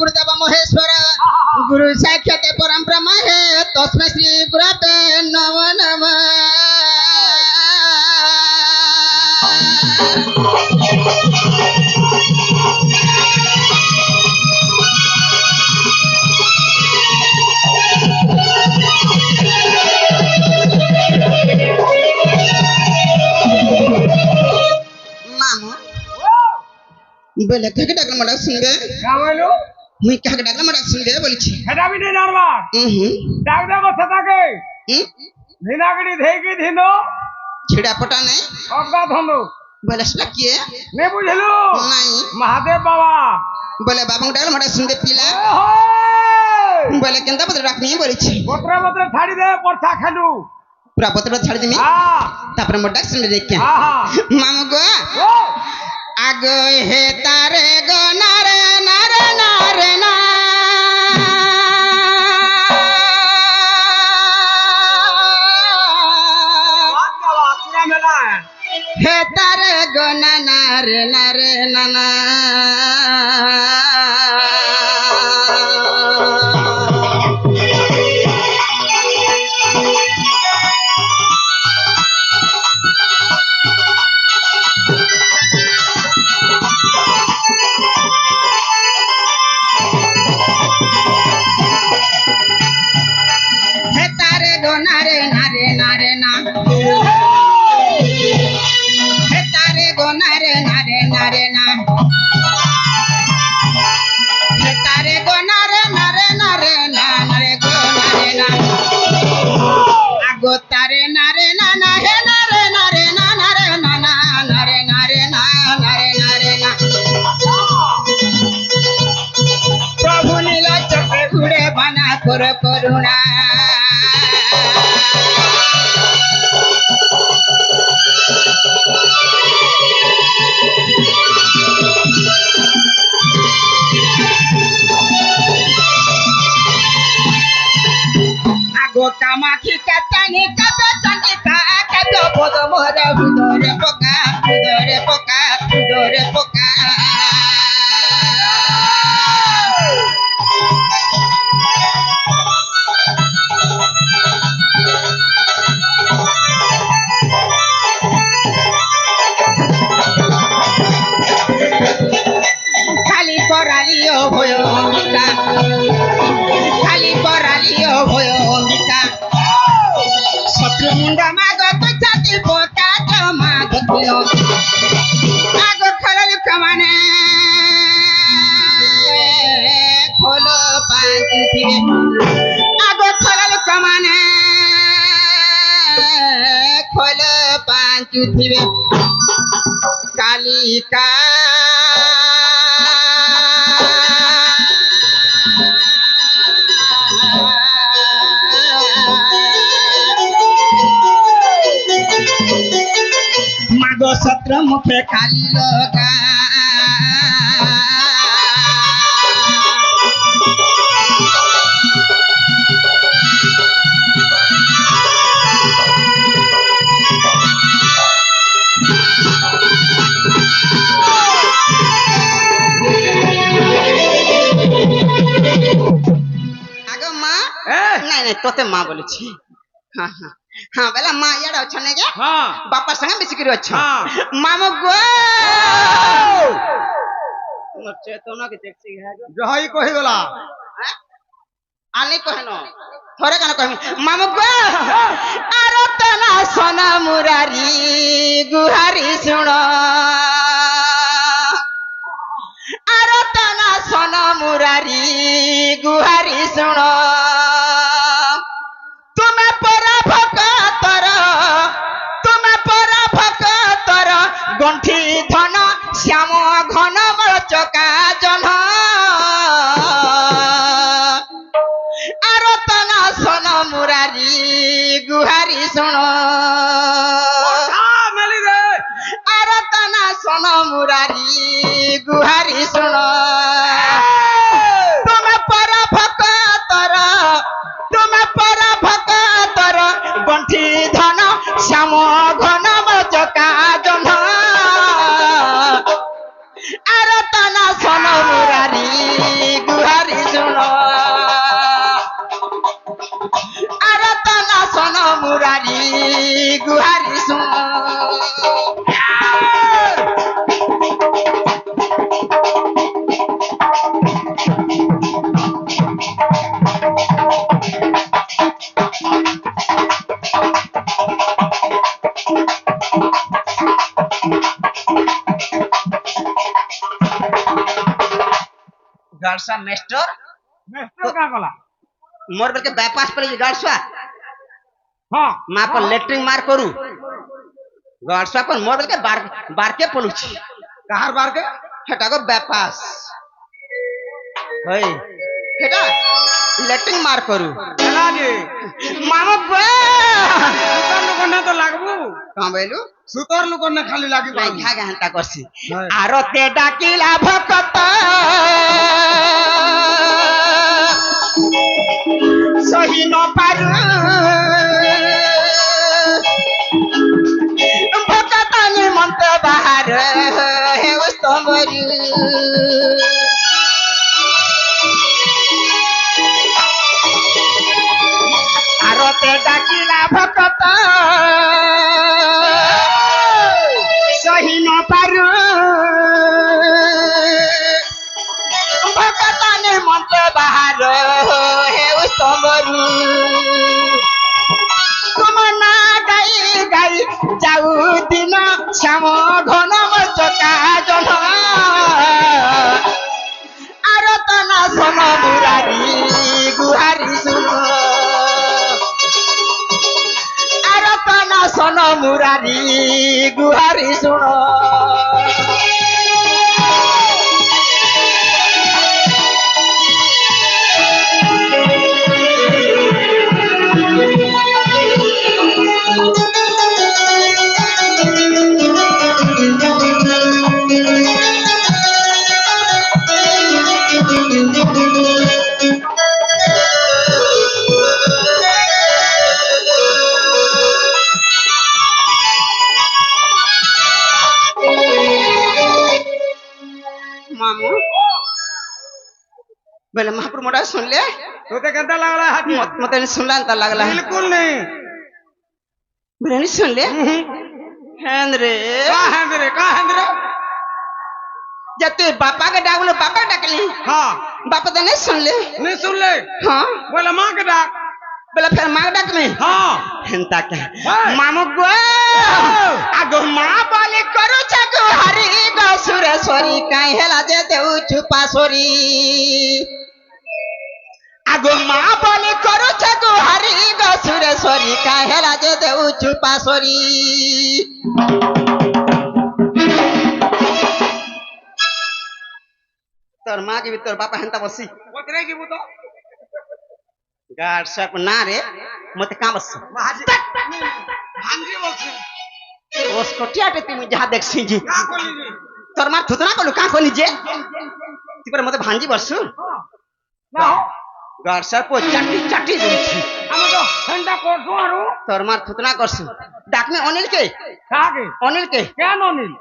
गुरुदेव महेश्वर गुरु साक्षात परम ब्रह्म है तस्मै श्री गुरवे नमो नमः। बोले काके डाकला मडा सुनबे का बोलू मुई काके डाकला मडा सुनबे बोलछि हेडा भी नहीं जानबा डाक दे बस सदा के धिनागड़ी धेगी धिनो छिड़ा पटा ने अब्बा धंदो बोले सला किए ने बुझलू नहीं महादेव बाबा बोले बाबा डाकला मडा सुनबे पिला बोले केंता पत्र राखनी बोलछि पत्र छाड़ी दे परछा खेलू पूरा पत्र छाड़ी देमी हां तापर मडा सुनबे देख हां मामू गो आगो हे तारे गो नारे नारे नारे ना पूरा मेला है हे तारे गो नारे नारे नाना प्रभु नीला चक्र घुड़े बना कर करुणा आगो कामाखी कतनी कबे चंडिका कबे बोध मोर उदरे पोका उदरे पोका उदरे पोका खाली करालियो भयो अंबिका खाली करालियो भयो अंबिका शत्रु मुंडा मागो तो छाती बोका जमा गतियो आगो खलल कमाने खोलो पांच थिवे आगो खलल कमाने खोलो पांच थिवे कालिका मागो सत्र मुखे खाली लगा आगो माँ नहीं तोते माँ बोले हाँ हाँ हाँ बेला माँ यार अच्छा नहीं क्या हाँ बापा संग बेसी करियो अच्छा हाँ मामू गो चेतना के टैक्सी है जो हाई कहि गला आने कहनो थोड़े कना कहमी मामू गो आरो तना सोना मुरारी गुहारी सुनो आरो तना सोना मुरारी गुहारी सुनो तुम्हें परा भक्तर गंठी धन श्याम घन चका जन आरतना सन मुरारी गुहारी सुन आरतना सन मुरारी गुहारी सुन तुम्हें पर भक्तर गंठी धन श्याम घन चका जन आरतना सन मुरारी गुहारी গার্লসা মেস্টর মেস্টর কা কলা মোর বেলকে বাইপাস পড়ে গার্লসা হ্যাঁ মা पर लेटरिंग मार करू गार्लसा पर मोर बेलके बार के पलुची কাহার বারকে হেটা গো বাইপাস হই হেটা लेटरिंग मार करू এলা যে मामा बे সুতর লোক না তো লাগবু কাম বইলু সুতর লোক না খালি লাগি নাই ঘা ঘন্টা করছি নাই। আরতে ডাকিলা ভকত সহি ন পারু ভকত নিমন্ত বাহার হে স্তম্ভরি আরতে ডাকিলা ভকত সহি ন পারু ভকত নিমন্ত বাহার হে স্তম্ভরু তুমনা গাই গাই যাও দিন শ্যাম ঘন চকা জন আরতনা সন মুরারি গুহারি শুন আরতনা সন মুরারি গুহারি শুন मामू बोले महापुर मोटा सुन ले তোতে কেনটা লাগলা হাতি मत सुनला त लागला बिल्कुल नहीं बोले नहीं सुन ले हेंद्रे का हेंद्रे जब तू पापा के डाक बोले पापा डाकली हाँ पापा तो नहीं सुन ले नहीं सुन ले हाँ बोले माँ के डाक बोले फिर माँ डाक में हाँ हेंता के हाय। मामू गो आगो माँ बोले करो चको हरी गो सुरेश्वरी काई हेला जे देउ चुपा सोरी आगो माँ बोले करो चको हरी गो सुरेश्वरी काई हेला जे देउ चुपा सोरी তোর মা কি তোর বাপা হেনতা বসি उतरे की वो तो গার সব না রে মতে কাম বস महाजी भांजी बोलছে ওস কটিয়াতে তুমি যাহা দেখছি জি का कोली जी তোর মা থুতনা কলু কা কলি যে তিপরে মতে ভাঞ্জি বসু না গার সব পো চাটি চাটি দিছি আমি তো ঠান্ডা করছো আরো তোর মা থুতনা করছু ডাকমে অনিল কে কাকে অনিল কে কেন অনিল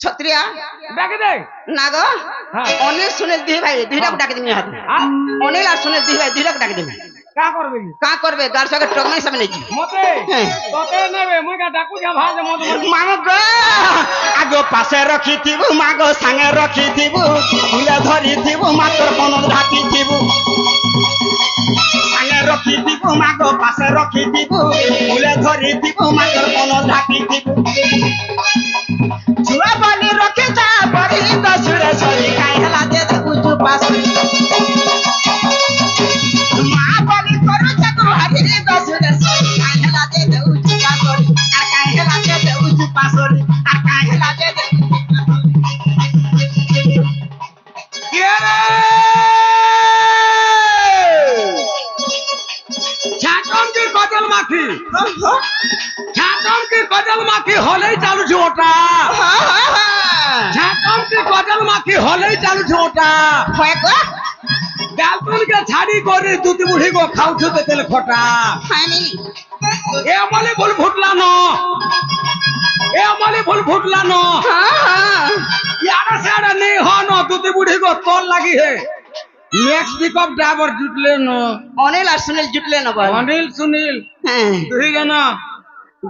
ছত্রিয়া ডাকে দে না গো হ্যাঁ অনিল সুনীল দি ভাই দুইটা ডাকে দিমি হাত হ্যাঁ অনিল আর সুনীল দি ভাই দুইটা ডাকে দিমি কা করবে কা করবে গার সব টকমাই সামনে নেকি মতে তোতে নেবে মুই কা ডাকু যা ভাজে মত মাগ গো আগো পাশে রখিথিবু মাগ সাঙ্গে রখিথিবু ফুলে ধরিথিবু মাতর কোন ঢাকিথিবু সাঙ্গে রখিথিবু মাগ পাশে রখিথিবু ফুলে ধরিথিবু মাতর কোন ঢাকিথিবু ছুয়া বলি রখে যা বড়ি দসুরে সরি কাই হেলা দে বুঝু পাস মা বলি করু চাকু হারি দসুরে সরি কাই হেলা দে বুঝু পাস আর কাই হেলা দে বুঝু পাস আর কাই হেলা দে কে রে ছাটন কি কজল মাখি ছাটন কি কজল মাখি হলেই চালুছে ওটা ছাটন কি কজল মাখি হলেই চালুছে ওটা হয় গো গালতুল কে ছাড়ি করে দুটি বুড়ি গো খাউছো তে তেল খটা ফাইনি এ আমলে ভুল ফুটলা ন এ আমলে ভুল ফুটলা ন ইয়ারা সারা নেই হ ন দুটি বুড়ি গো তোর লাগি হে নেক্সট পিকअप ड्राइवर जुटले न অনিল আর সুনীল জুটলে না বল अनिल सुनील হ্যাঁ দুই জন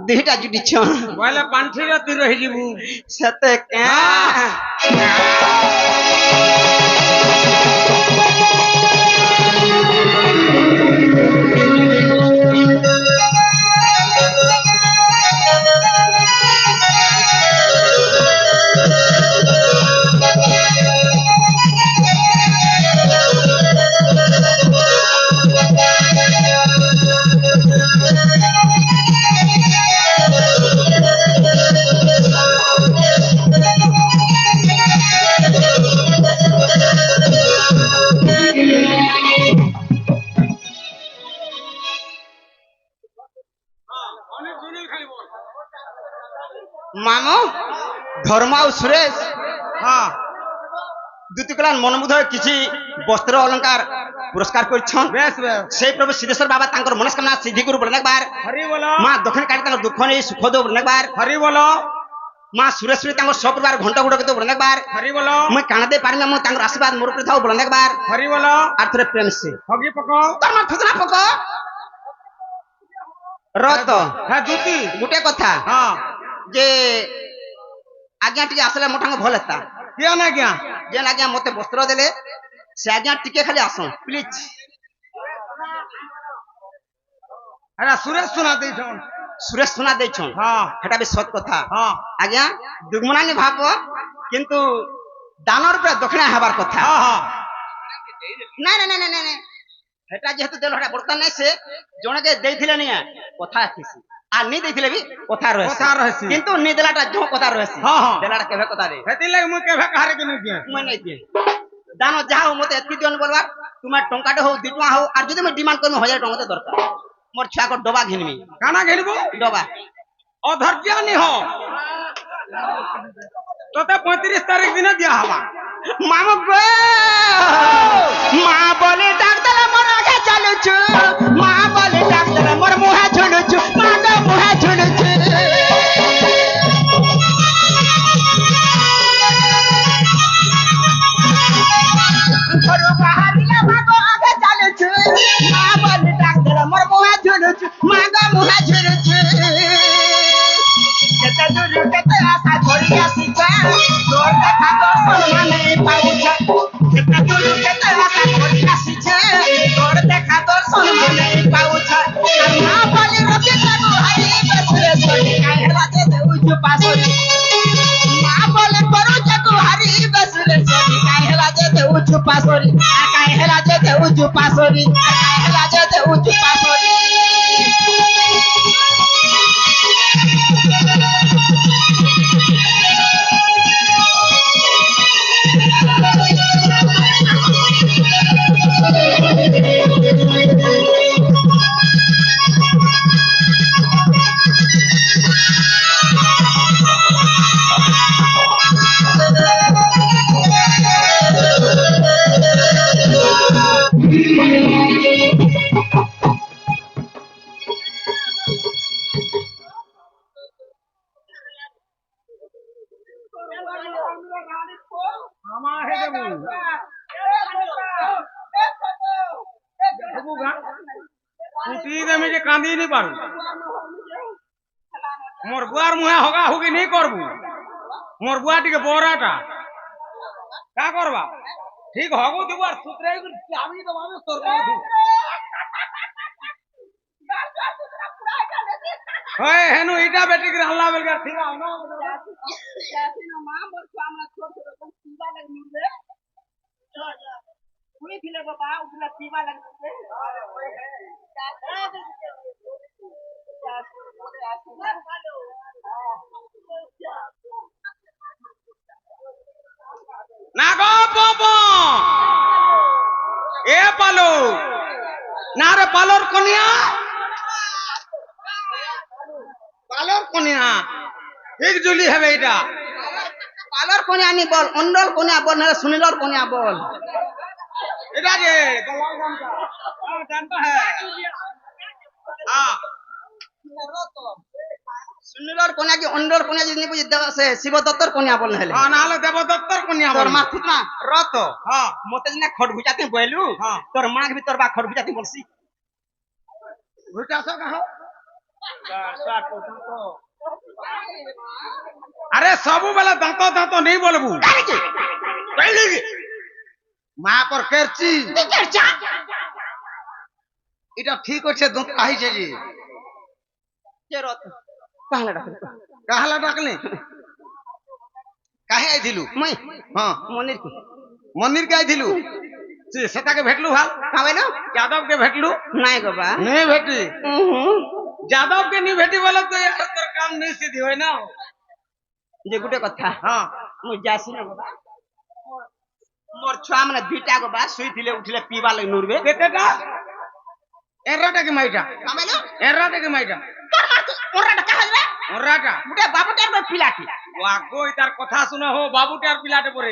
দুইটা জুটিছ বলে পান্থিরে তুই রহি যাবু সতে কে মামো ধর্ম আর সুরেশ হ্যাঁ দুটি কলার মনোমুগ্ধ কিছু বস্ত্র অলঙ্কার পুরস্কার করছন বেশ বেশ সেই প্রভু সিদ্ধেশ্বর বাবা তাঙ্কর মনস্কামনা সিদ্ধি করু বলে একবার হরি বলো মা দক্ষিণ কালী তাঙ্কর দুঃখ নেই সুখ দেব বলে একবার হরি বলো মা সুরেশ্বরী তাঙ্কর সপরিবার ঘন্টা গুড়কে দেব বলে একবার হরি বলো মুই কানাদে পারিনা মু তাঙ্কর আশীর্বাদ মোর উপরে থাও বলে একবার হরি বলো আর থরে প্রেম সে হগি পক তোর মা থুতনা পক রত হ্যাঁ দুটি গোটে কথা হ্যাঁ যে আজ্ঞা টিকে আসলে মোটাঙ্গ ভাল হেতা কিয়া না কিয়া যেন আজ্ঞা মতে বস্ত্র দেলে সে আজ্ঞা টিকে খালি আসন প্লিজ আরে সুরেশ শোনা দেইছন সুরেশ সোনা দেইছন হ্যাঁ সেটা বি সৎ কথা হ্যাঁ আজ্ঞা দুগমনানি ভাব কিন্তু দানর উপরে দক্ষিণা হবার কথা হ্যাঁ হ্যাঁ না না না না না সেটা যেহেতু দেল সেটা বর্তমান নাই সে জনকে দেইছিলে নিয়ে কথা আছে আর নি দেইছিলে বি কথা রয়েছে কথা রয়েছে। কিন্তু নি দেলাটা জো কথা রয়েছে হ্যাঁ, হ্যাঁ। দেলাটা কেবে কথা দে সেটি লাগি মুই কেবে কাহারে কিনে কিয়া মই নাই দিয়ে দান যাহা হোক মতে এতকি দিন বলবার তোমার টঙ্কাটা হোক 2 টঙ্কা হোক আর যদি মই ডিমান্ড করমি 1000 টঙ্কা দরকার মোর ছাকর ডবা ঘিনমি কানা ঘেলবো ডবা অধৈর্যানি হ তোতে 35 তারিখ দিনে দিয়া হবা মামা গো মা বলে ডাক্তার মোর আগে চালুছু মা বলে ডাক্তার মোর মুহে ঝুলুছু মা গো মুহে ঝুলুছু ঘরু বাহারিলে মা গো আগে চালুছু মা বলে ডাক্তার মোর মুহে ঝুলুছু মা গো মুহে ঝুলুছু কেতে দূর কেতে আশা করি আসিছ তোর দেখা দর্শন মানে পাউছ কেতে দূর কেতে আশা করি আসিছ তোর দেখা দর্শন মানে পাউছ আর মা বলি রতি লাগু হারি বসরে সরি কাই হেলা যে দেউছু পাসরি মা বলে করু জাগু হারি বসরে সরি কাই হেলা যে দেউছু পাসরি আর কাই হেলা যে দেউছু পাসরি আর কাই হেলা যে দেউছু পাসরি মামা হে দেবু দেবু গা কুটি দেমি যে কাঁদি নি পারু মোর বুয়ার মুহে হগা হুগি নি করবু মোর বুয়া টিকে বড়াটা কা করবা ঠিক হগু দিব আর সুতরে আমি তো ভাবে তোর হয় হেনু ইটা বেটি করে আল্লাহ বেলগা ঠিক আও না না গো বাবা এ পালো না রে পালোর কনিয়া পালোর কনিয়া ঠিক জুলি হবে এটা পালর কোনে আনি বল অন্ডল কোনে বল না সুনীলর কোনে বল এটা যে দলাল গামছা हां जानता है हां সুনীলর কোনে কি অন্ডল কোনে যদি বুঝি দেব সে শিবদত্তর কোনে বল নাহলে हां নালে দেবদত্তর কন্যা তোর বল মা ঠিক না রত हां মতে না খট গুজাতে বইলু হ্যাঁ। তোর মা কি তোর বা খট গুজাতে বলছি ঘুটা সো কাহো আরে সবু বেলা দাঁত দাঁত নেই বলবু মা পর কেরছি এটা ঠিক আছে দাঁত আহিছে জি কে রত কাহলা ডাক কাহলা ডাকলে কাহে আইছিলু মই হ্যাঁ মনির কি মন্দির কে আইছিলু সেটাকে ভেটলু ভাল কাবে না যাদব কে ভেটলু নাই গো বা नहीं भेटी যাদব के नहीं भेटी बोले तो यार तोर काम नहीं सीधी होय ना যে গুটে কথা हां মই যাসি না বাবা মোর ছুয়া মানে দুইটা গো বা শুইছিলে উঠিলে পিবা লাগি নুরবে केतेटा এরাটাকে মাইটা কামেলো এরাটাকে মাইটা তোর মার তো ওরাটা কাহলে ওরাটা মুটে বাবুটার বই পিলাটি ওই তার কথা শুনে হো বাবুটার পিলাটে পড়ে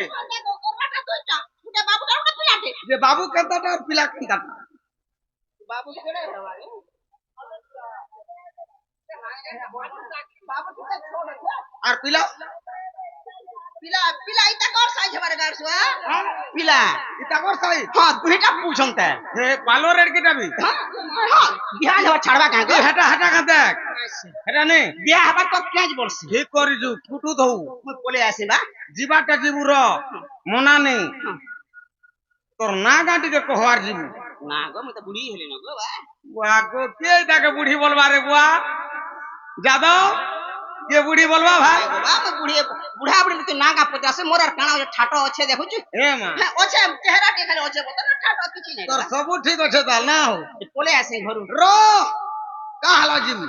ওরাটা দুইটা মুটে বাবুটার বই পিলাটি যে বাবু কেনতাটা আর পিলা কেনতাটা বাবু কেড়ে হওয়ারে বাবু তো ছোট আর পিলা পিলা পিলা ইটা কর সাইজ হবারে গাড়ছু পিলা ইতা কর সাই হ্যাঁ দুইটা পুছন্তে হে পালো রেড কিটাবি হ্যাঁ বিহান হবা ছাড়বা কাঁ গো হেটা হেটা কা দেখ হেটা নে বিয়া হবার তো কেজ বলছি ঠিক করিছু ফুটু থৌ মুই পলে আসি বা জিবাটা জিবুর মনা নেই তোর না গাঁটিকে কহবার জিবু না গো মুই তো বুড়ি হলি না গো বা বুয়া গো কে তাকে বুড়ি বলবা রে বুয়া যাদব কে বুড়ি বলবা ভাই বা মুই বুড়ি বুড়া বুড়ি তো না গা পচাসে মোর আর কানা ঠাটো আছে দেখুছু হে মা হ্যাঁ আছে চেহারা কে খালি আছে বত ঠাটো কিছু নাই তোর সবু ঠিক আছে তাল না হো পলে আসে ঘরু র কা হালা জিবু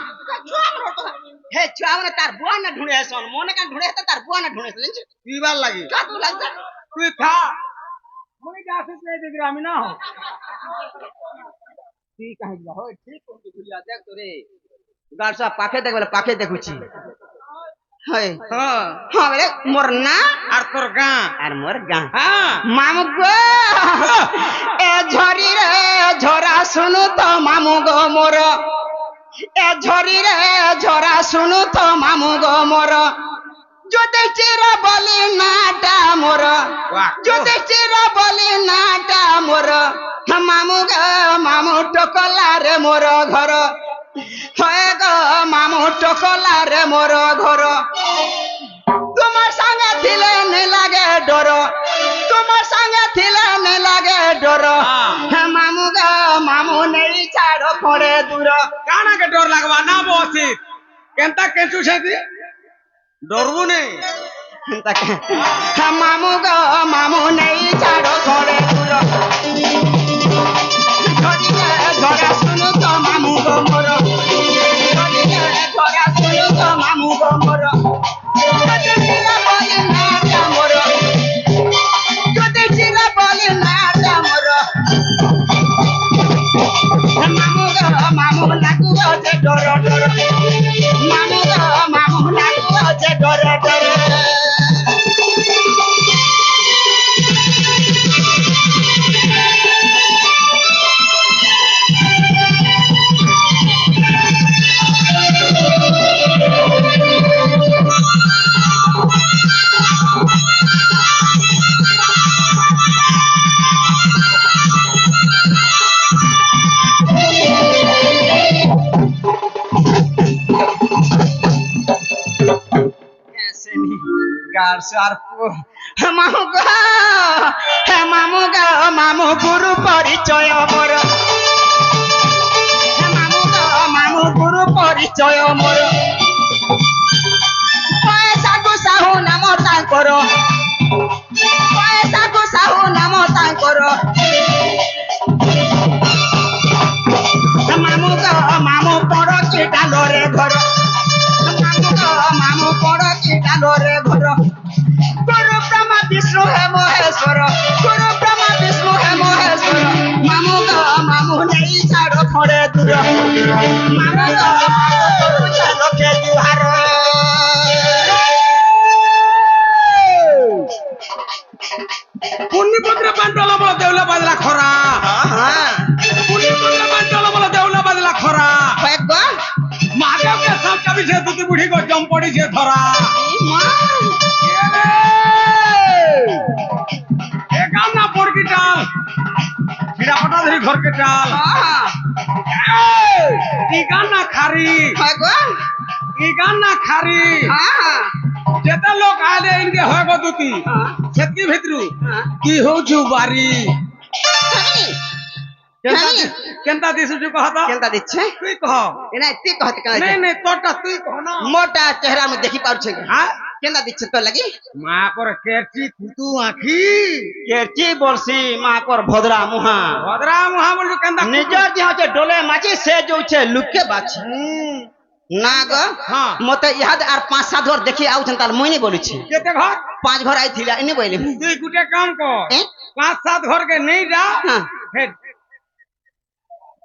হে ছুয়া মানে তার বুয়া না ঢুঁড়ে আসন মনে কান ঢুঁড়ে তো তার বুয়া না ঢুঁড়ে আসন পিবার লাগি কা তু লাগছে তুই খা মুই গাছে তে দিবি আমি না হো ঠিক আছে হো ঠিক কোনটি ভুলিয়া দেখ তোরে গাড়সা পাখে দেখ বলে পাখে দেখুছি হয় হ্যাঁ হ্যাঁ বলে মোর না আর তোর গা আর মোর গা হ্যাঁ মামু গো এ ঝরি রে ঝরা শুনু তো মামু গো মোর এ ঝরি রে ঝরা শুনু তো মামু গো মোর যদি চির বলি নাটা মোর বাহ যদি চির বলি নাটা মোর মামু গো মামু টকলা রে মোর ঘর হয় গো মামু টকলা রে মোর ঘর তোমার সঙ্গে থিলে নে লাগে ডর তোমার সঙ্গে থিলে নে লাগে ডর মামু গো মামু নেই ছাড়ো পড়ে দূর কানা के डर लगवा ना बसी केनता केचु छेदी डरबु ने মামু গো মামু নেই ছাড়ো পড়ে দূর ঝরিলে ঝরা শুনু তো মামু গো মোর ঝরিলে ঝরা শুনু তো মামু গো মোর যদি চিরা বলি না মোর যদি চিরা বলি না মোর মামু গো মামু লাগু আছে ডর ডর মামু গো মামু লাগু আছে ডর ডর মামু গো মামু গো মামু গুরু পরিচয় মোর মামু গো মামু গুরু পরিচয় মোর পয়সাକୁ ସାହୁ ନାମ ତାଙ୍କର ପଇସାକୁ ସାହୁ ନାମ ତାଙ୍କର ମାମୁ ଗো ମାମୁ ପଡ କି ଡାଲରେ ଘର ମାମୁ ଗো ମାମୁ ପଡ କି ଡାଲରେ ଘର গুরু ব্রহ্মা বিষ্ণু হে মহেশ্বর গুরু ব্রহ্মা বিষ্ণু হে মহেশ্বর মামু গো মামু নেই ছাড়ো পড়ে দূর মামু গো মামু লোকে জুহার পুণ্যপত্রে পান্ডল বল দেউলা বাজলা খরা পুণ্যপত্রে পান্ডল বল দেউলা বাজলা খরা গো महादेव के सब कभी से दूती बुढ़ी को जम पड़ी से धरा एक आना पोड़ की टाल फिर अपना धरी घर के टाल टीकाना खारी गो टीकाना खारी जेता लोग आले इनके होगो दूती छेतकी भितरू की हो छु बारी केंता दिसु जो कहता केंता दिच्छे তুই কহ এনা তি कहत का नहीं नहीं तोटा তুই কহ না মোটা চেহারা মে দেখি পারছে হ্যাঁ কেন্দা দিচ্ছে তো লাগি মা পর কেরচি কুতু আখি কেরচি বলছি মা কর ভদ্রা মুহা ভদ্রা মুহা বলু কেন্দা নিজর যে হচ্ছে ডোলে মাঝি সে যৌছে লুকে বাছি না গো হ্যাঁ মতে ইহাদ আর 5-7 ঘর দেখি আউছেন তার মুইনি বলিছি কেতে ঘর 5 ঘর আইছিলা ইনি বইলি তুই গুটে কাম কর এ? 5-7 ঘর के नहीं जा हाँ। फिर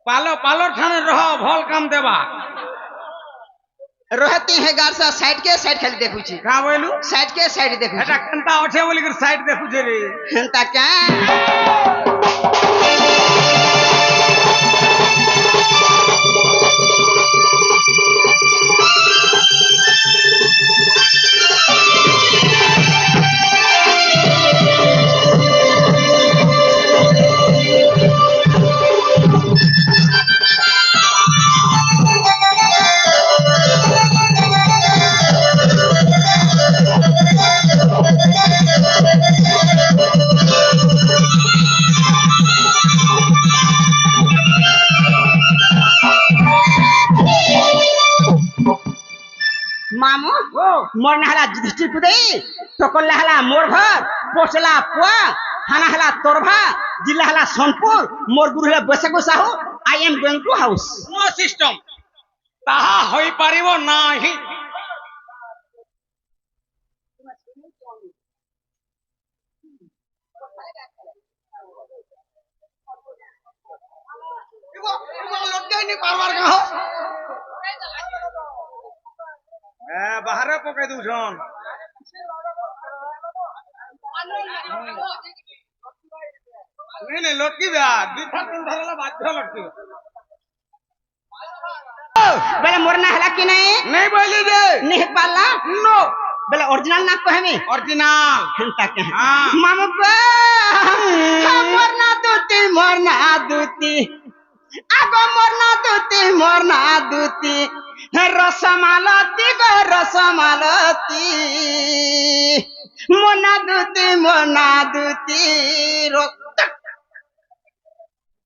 पालो पालो ठाने रहो भल काम देवा रहती है गार सा साइड के साइड खाली देखु छी का बोलू साइड के साइड देखु एटा कंता उठे बोली कर साइड देखु छे रे हंता क्या मामू मोर नहला दृष्टि कुदई टकल हला मोर घर पोसला पुआ खाना हला तोरभा जिला हला सोनपुर मोर गुरु हला बसको साहू I am going to house no system ताहा होई पारिबो नाही लटकाई पारवार का हो बाहरे पकाई दूछन नहीं लटकी बा दिखा तुम धरला बाध्य लटकी बेले मोर नहला कि नहीं बोली दे नहीं पाला नो बेले ओरिजिनल ना कहमी ओरिजिनल हंता के हां मामू को मोर ना दूती आगो मोर ना दूती रसमालती गो रसमालती मोना दूती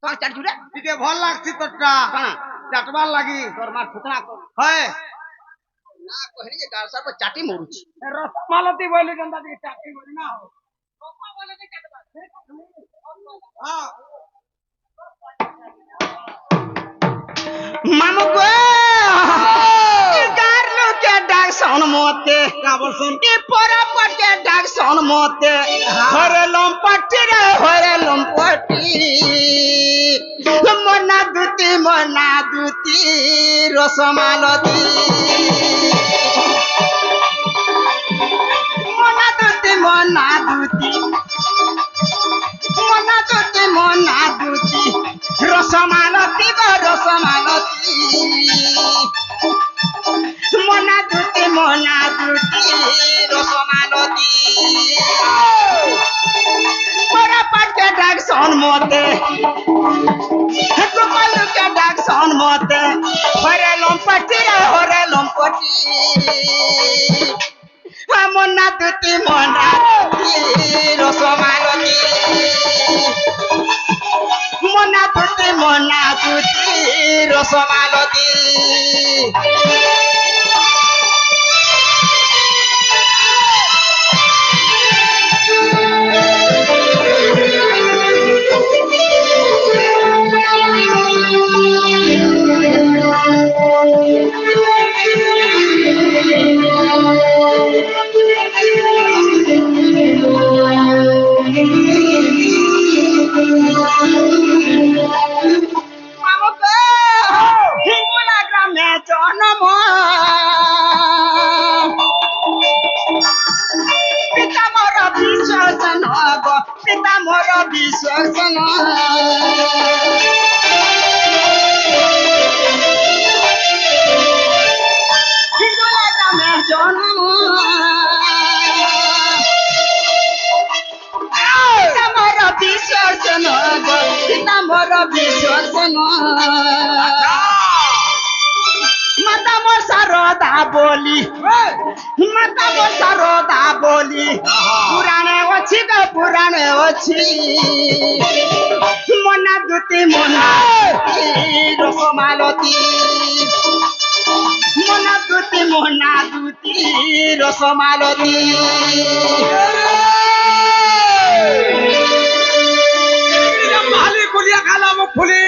कौन चढ़ जुड़े ठीक भल लागसी तोटा कौन चाटबार लागी तोर मार फुकना को है ना कहरी के गाल सर पर चाटी मोरुची रसमालती बोली गंदा दी चाटी बोली ना हो हां मामू को गारलो के डाक सन मोते का बोल सुन ई पोरा पट के डाक सन मोते हरे लंपटी रे हरे लंपटी मोना दूती रसमालती मोना दूती रसमालती गो रसमालती मोना दूती रसमालती पोरा पट के डाक सन मोते गोपाल के डाक सन मोते हरे लंपटी रे हरे लंपटी मोना दूती रसमालती मोना दूती रसमालती पिता मोर विसर्जन जन्म मोर विसर्जन पिता मोर विसर्जन माता मोर शारदा बोली पुराणे अच्छी मोना दूती रसमालती मोना दूती रसमालती माली कुलिया खाला मुख फुली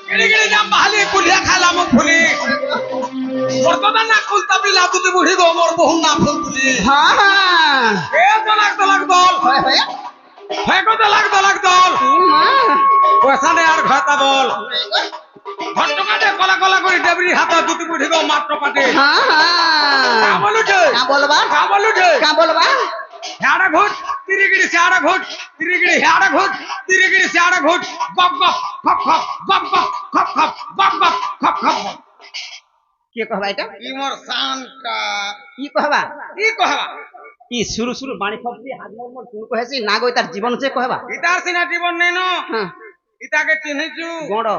गिड़ी जाम बाली कुलिया खाला मुख फुली वर्तमान ना कुलता बिला तुते बुढ़ी गो मोर बहु ना फुल फुली हाँ ए दलक दल होय फेंको तो लाग दल पैसा नहीं यार खाता बोल घटका दे कला कला করে ডেবরি হাত দুটি বুড়ি গো মাত্র পাতে হ্যাঁ হ্যাঁ কা বলুছে কা বলবা হেড়া ঘুট তিরিগিরি সেড়া ঘুট তিরিগিরি হেড়া ঘুট তিরিগিরি সেড়া ঘুট গপ গপ খপ খপ গপ গপ খপ খপ গপ গপ খপ খপ কি কহবা এটা ই মোর শানটা কি কহবা কহবা ই শুরু শুরু বাণী ফপি হাত মোর শুরু কহেছি না গই তার জীবন যে কহবা ইতার সিনা জীবন নেই ন হ্যাঁ ইতাকে চিনিছু গড়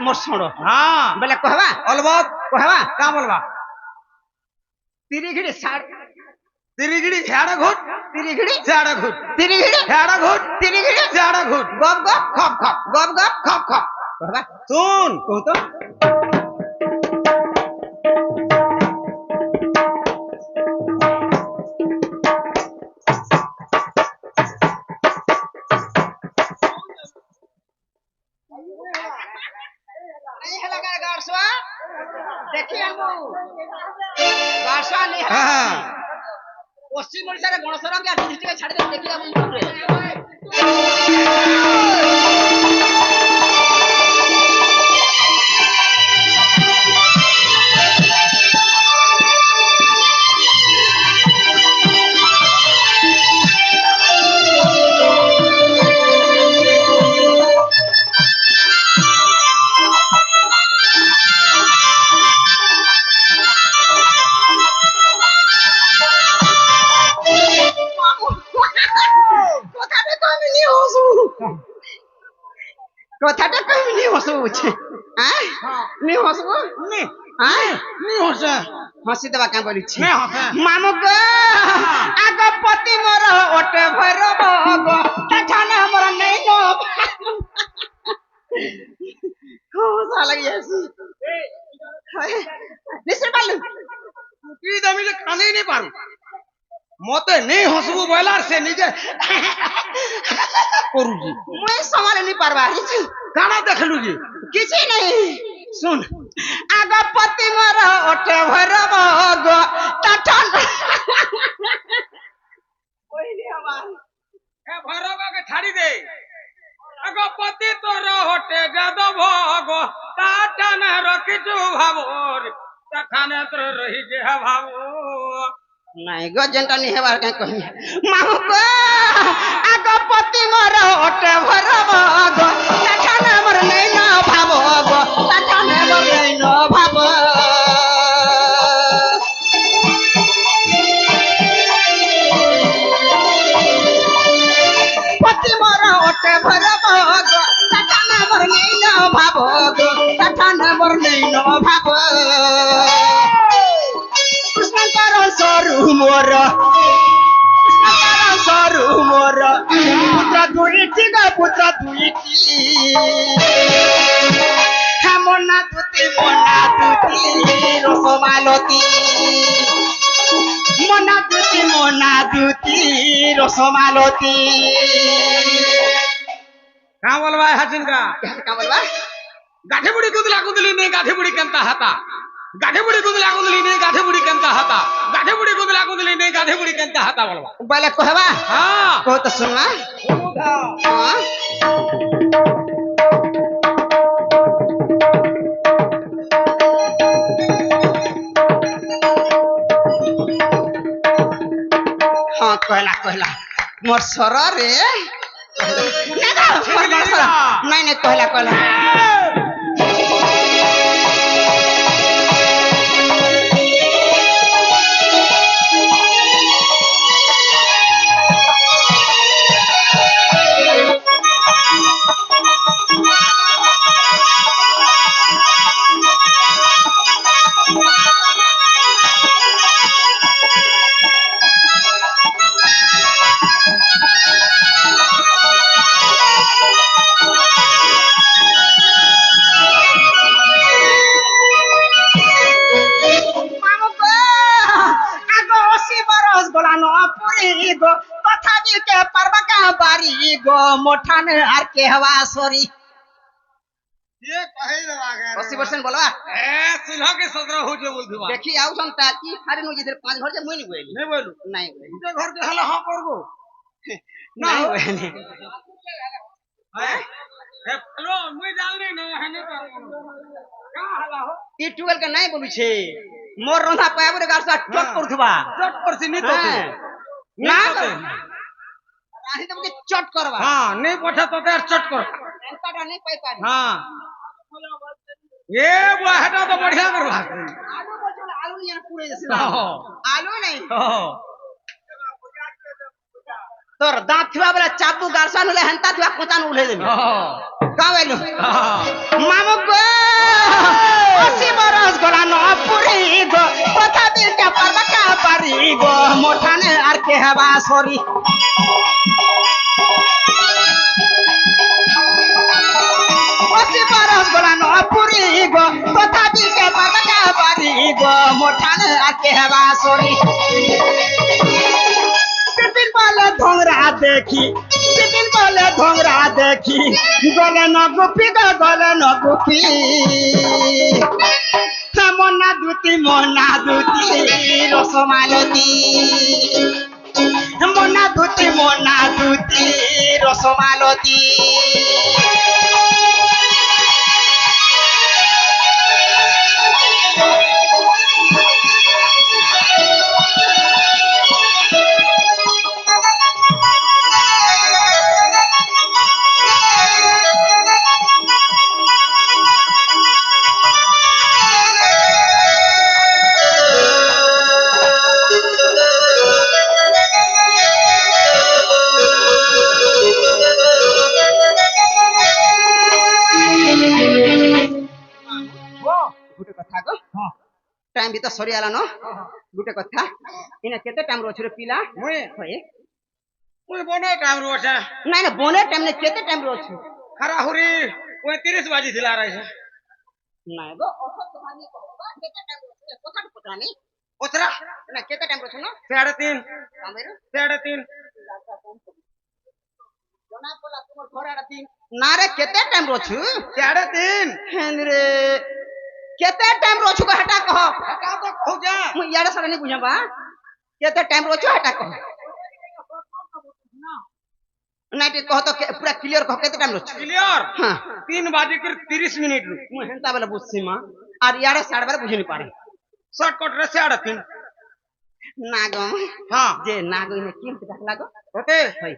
মোর সড় হ্যাঁ বেলে কহবা অলবত কহবা কা বলবা তিরিগিরি সাড় তিরিগিরি হেড়া ঘুট তিরিগিরি সেড়া ঘুট তিরিগিরি হেড়া ঘুট তিরিগিরি সেড়া ঘুট গপ গপ খপ খপ গপ গপ খপ খপ কহবা শুন কহ তো नहीं हला का गारसवा देखि हमु गारसवा नहीं हला হ্যাঁ पश्चिम ओडिसा रे गणेशरा के डिस्ट्रिक्ट के छाड़ी दे देखि हमु यूट्यूब रे কথাটা কইবি নি হসবু বুঝছে নি হসবু নি নি হসে হসি দেবা কাঁ বলিছি নে হসে মামু গো আগ পতি মোর ওটে ভৈরব গো তাছানে মোর নেই নো হসা লাগি আছে নিশ্চয় পারলু তুই দামিলে কানেই নি পারু মতে নেই হসবু বয়লার সে নিজে করুজি মুই সমালে নি পারবা কিছু কানা দেখলু জি কিছু নেই শুন আগ পতি মোর ওটে ভৈরব গো তাছানে ওইলি আমার এ ভৈরবকে ছাড়ি দে আগপতি তোর হটে যাদব ভগ তাটানে রখিছু ভাবর তাখানে তোর রহি যে ভাব নাই গো যেনটা নি হেবার কাই কহি মাহু গো আগ পতি মোর ওটে ভৈরব গো তাছানে মোর নেই ন ভাব গো তাছানে মোর নেই ন ভাব পতি মোর ওটে ভৈরব গো তাছানে মোর নেই ন ভাব গো তাছানে মোর নেই ন ভাব কৃষ্ণকার সরু মোর কৃষ্ণকার সরু মোর পুত্র দুইটি গো পুত্র দুইটি মনা দুতি রসমালতি মনা দুতি রসমালতি কা বলবা হাসিন কা কা বলবা গাঠে বুড়ি কুদলি নেই গাঠে বুড়ি কেনতা হাতা গাঠে বুড়ি কুদলি নেই গাঠে বুড়ি কেনতা হাতা গাঠে বুড়ি কুদলি নেই গাঠে বুড়ি কেনতা হাতা বলবা বলে কহবা হ্যাঁ কহ তো শুনবা হ্যাঁ हाँ कहला मोर सर रे नहीं नहीं कहला मोठाने आर के हवा सॉरी ये कहिल लागे 80% बोलवा ए सिल्हा के 17 हो जे बोलथुवा देखी आउ संता की खाली नु जिधर 5 घर जे मुई नहीं बोली नहीं बोलू नहीं बोली जे घर के हला हां करगो ना नहीं हो बहने हेलो मुई जान नहीं ना है ना का हला हो ई टुवेल के नहीं बोलू छे मोर रंधा पाए रे गासा चट करथबा चट पर से नहीं तो ना तो राही तो चट करवा हां नहीं पठा तो तेर चट कर एंताटा नहीं पाई पारी हां ये वो हटा तो बढ़िया करवा आलू बोल आलू नहीं पूरे जैसे आलू नहीं तोर दांत थुआ वाला चापू गारसा नुले हंता थुआ कोतान उले दे का वेलु मामू गो 80 बरस गला न पुरी गो कथा दिल के परवा का पारी गो मोठाने आर के हवा सॉरी 80 बरस गला न पुरी गो कथा दिल के परवा का पारी गो मोठाने आर के हवा सॉरी पिपिन वाले धोंगरा देखी गले न गुपी गले न गुपी मना दूती रसमालती मना दूती रसमालती टाइम भी तो सरी आला न गुटे कथा इने केते टाइम रो छरे पिला मुई होए मुई बने टाइम रो छे नहीं ना बोने टाइम ने केते टाइम रो छु खराहुरी 35 बाजी दिला रही है नहीं गो औसत कहानी को केते टाइम रो छु कोठा पता नहीं ओतरा ना केते टाइम रो छु न 3.5 कामेरो 3.5 जना बोला तुम घर 3 ना रे केते टाइम रो छु 3.5 हेनरे केते टाइम रो छु को हटा कह हटा तो खोजा मु याडा सारा नहीं बुझबा केते टाइम रो छु हटा कह नाइट कह तो पूरा क्लियर कह केते टाइम रो छु क्लियर हां 3:30 रू मु हेंता वाला बुझसी मां और याडा साड़ बार बुझनी पारे शॉर्टकट रे 3.5 नागम हां जे नागो ने केम के दाख लागो होते हई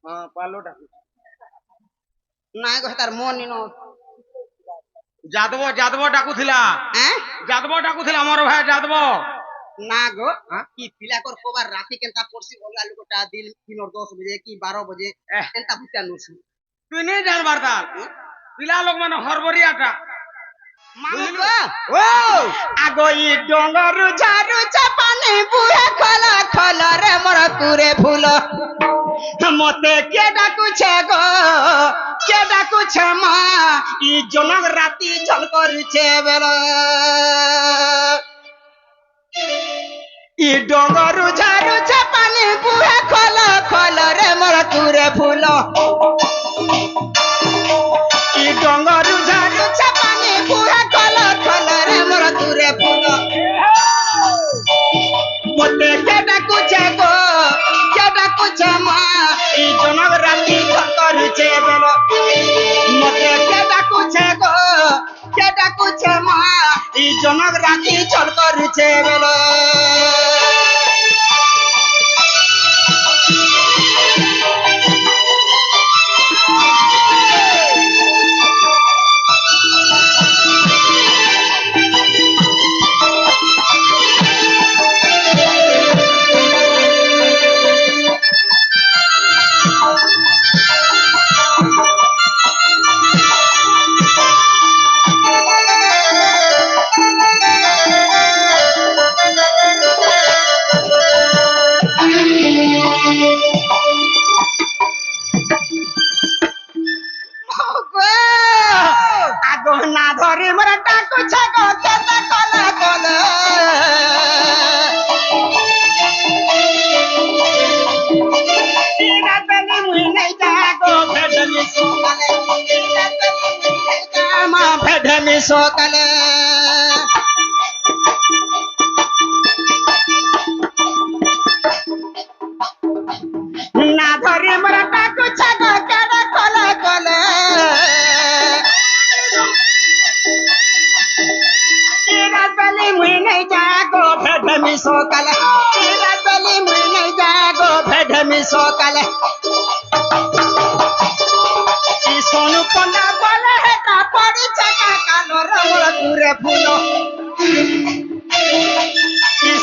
हां पालोटा नागो तार मन नो जादव डाकू थिला हैं जादव डाकू थिला हमर भाई जादव नागो की पिला कर कोबार राती केनता पड़सी ओला लोकटा दिन 3 और 10 बजे की 12 बजे एंता भुत्या नुसु तू नहीं जान बारता पिला लोग माने हरबरियाटा मामू ओ आगो ई डोंगर झारू चपाने बुया खला खला रे मोर कुरे फूल मते के डाकू छे मा ई जनक राती जल करू छे बेला ई डोंगर झारू चपाने बुया खला खला रे मोर कुरे फूल ई डोंगर झारू चपाने बुया खला खला रे मोर कुरे फूल मते के डाकू छे मा ई जनक राती जल करू छे बेला मते के डाकू छे मा ई जनक राती जल करू छे बेला आगो ना धरे मोर डाकू छे गो केता कला कला इना तनी मुई नहीं जागो भेडमी सोकले मा भेडमी सोकले সকালে বেলি মুই নাই যাগো ভেডে মি সকালে সোনু পন্ডা বলে হেটা পড়িছে কাকালো রঙর ঘুরে ফুল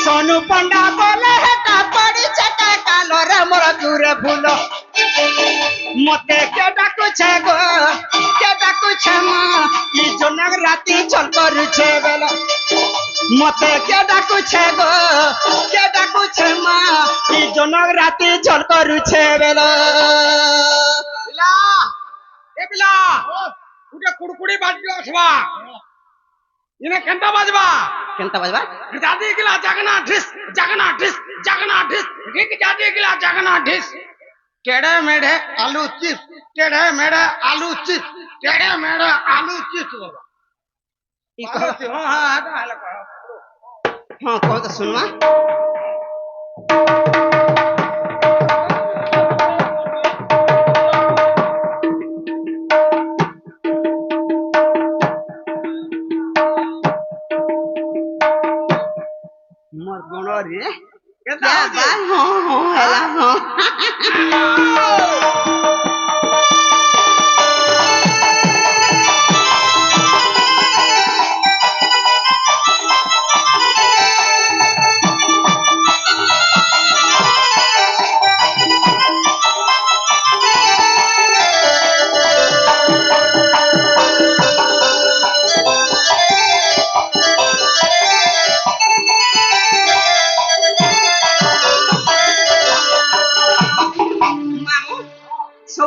সোনু পন্ডা বলে হেটা পড়িছে কাকালো রঙর ঘুরে ফুল মতে কে ডাকুছে গো কে ডাকুছে মা ই জনক রাতি চল করছে বেলা মতে কে ডাকুছে গো কে ডাকুছে মা ই জনক রাতি চল করছে বেলা পিলা এ পিলা উঠে কুড়কুড়ি বাজবে আসবা ইনে কেনটা বাজবা কেনতা বাজবা দাদি গিলা জাগনা ঢিস ঠিক দাদি গিলা জাগনা ঢিস टेढ़े मेढ़े आलू चिप्स टेढ़े मेढ़े आलू चिप्स टेढ़े मेढ़े आलू चिप्स बाबा हाँ हाँ कहो तो सुनवा मोर गुणो रे क्या बात हाँ हाँ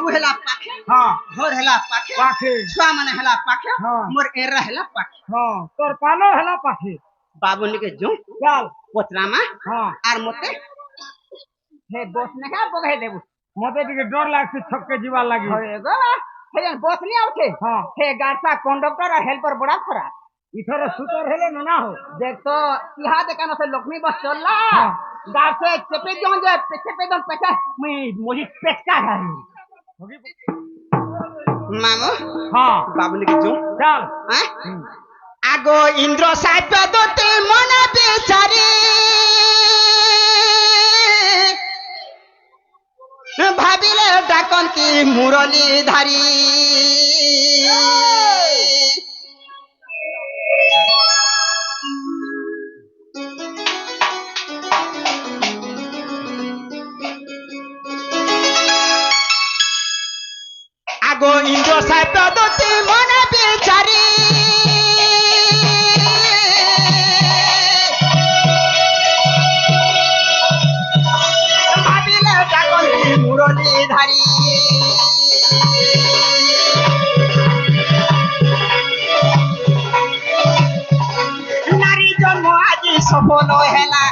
हेला हाँ घर हेला पाखे पाखे छुआ माने हेला पाखे हाँ। मोर एरा हेला पाखे हाँ तोर पालो हेला पाखे बाबू के जो चल पोतरामा हाँ आर मते हे बस ने का बगे देबू मते टिके डर लागছে छक्के जीवा लागी होए गो हे बस नहीं आउथे हाँ हे गाड़सा कंडक्टर और हेल्पर बड़ा खराब इथर सुतर हेले ना हो देख तो यहाँ देखा से लक्ष्मी बस चलला हाँ। गाड़ से चेपे जों जे चेपे जों पेटा मुई मोही पेटका घारी मामू हाँ बाबू के जो चल हैं आगो इंद्र साप्य दोते मन बिचारी भाबिले डाकंती मुरली धारी आगो इंद्र साप्य दोते मन बिचारी भाबिले डाकंती मुरली धारी नारी जन्म আজি সফল হেলা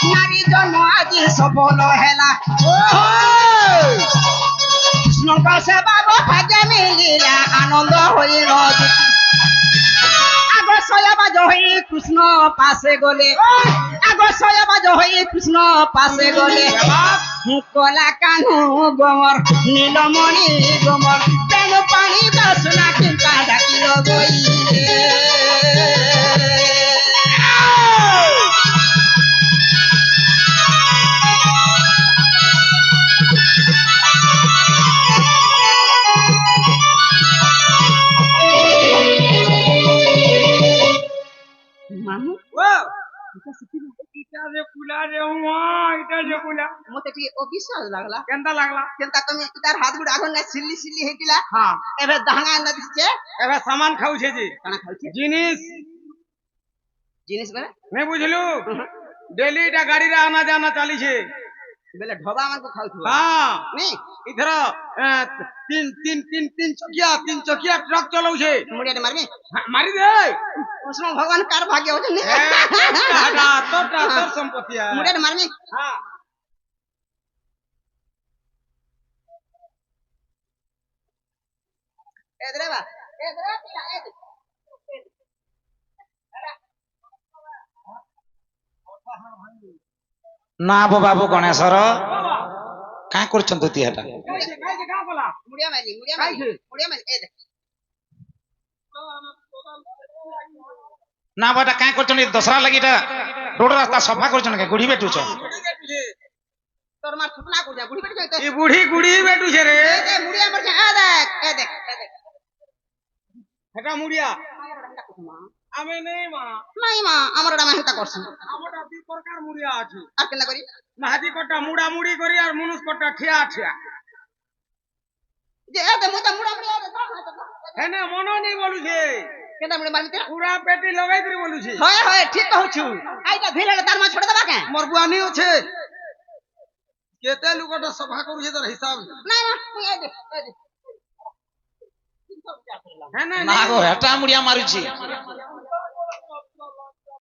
नारी जन्म আজি সফল হেলা কৃষ্ণଙ୍କ সেবা ভাগ্যে মিলিলা আনন্দ হইল আগ সয়বাজ হই কৃষ্ণ পাশে গলে আগ সয়বাজ হই কৃষ্ণ পাশে গলে কলা কানু গমর নীলমণি গমর তেনু পানি বাসনা চিন্তা ডাকিল গইলে मामू ओ এটা শিখিলা इटा जे पुला रे हुआ इटा जे पुला মতে টি অবিশ্বাস লাগলা केनता लागला কেনতা তুমি ইতার হাত গুড় আগুন না সিল্লি সিল্লি হেতিলা हाँ এবে দাঙ্গা না দিছে एबे सामान खाऊ छे जी কানা খাইছে जिनिस জিনিস বেলে नहीं बुझलू डेली इटा गाड़ी रे आना जाना चाली छे बेले ढोबा मन को खाउथु हाँ नहीं इधर तीन चकिया ट्रक चलाऊ छे मुड़िया मारबी मारी दे उसमें भगवान कार भाग्य हो जने हटा तोर संपत्ति है मुड़िया मारबी हाँ एदरे बा एदरे पिला एद ନା ବୋ ବାବୁ ଗଣେଶର କାଁ କରୁଛନ୍ତି ତୁଇ ହେଟା काई का बोला मुड़िया मारी एद না বাটা কাঁ করছন এই দশরা লাগিটা রোড রাস্তা সফা করছন কে গুড়ি বেটুছ তোর মার ফুটনা কর যা বুড়ি বেটি যাইতে এই বুড়ি গুড়ি বেটুছে রে এ মুড়ি আমার এ দেখ এ দেখ এ দেখ এটা মুড়িয়া আমি নেই মা নাই মা আমার ওটা মেহনতা করছি আমারটা দুই প্রকার মুড়িয়া আছে আর কেন করি মাহাজি কটা মুড়া মুড়ি করি আর মনুষ কটা ঠিয়া ঠিয়া যে এ দে মুটা মুড়া মুড়া দে হেনে মনো নেই বলুছে কেটা মুড়ি মারবি তেরা পুরা পেটি লগাই দিই বলুছে হয় হয় ঠিক কହୁଛୁ আইটা ভিড়ে তার মা ছোড়ে দেবা কে মোর বুয়ানি আছে কেতে লুকটা সফা করুছে তার হিসাব না না তুই এ দে হেনে না গো এটা মুড়িয়া মারুছি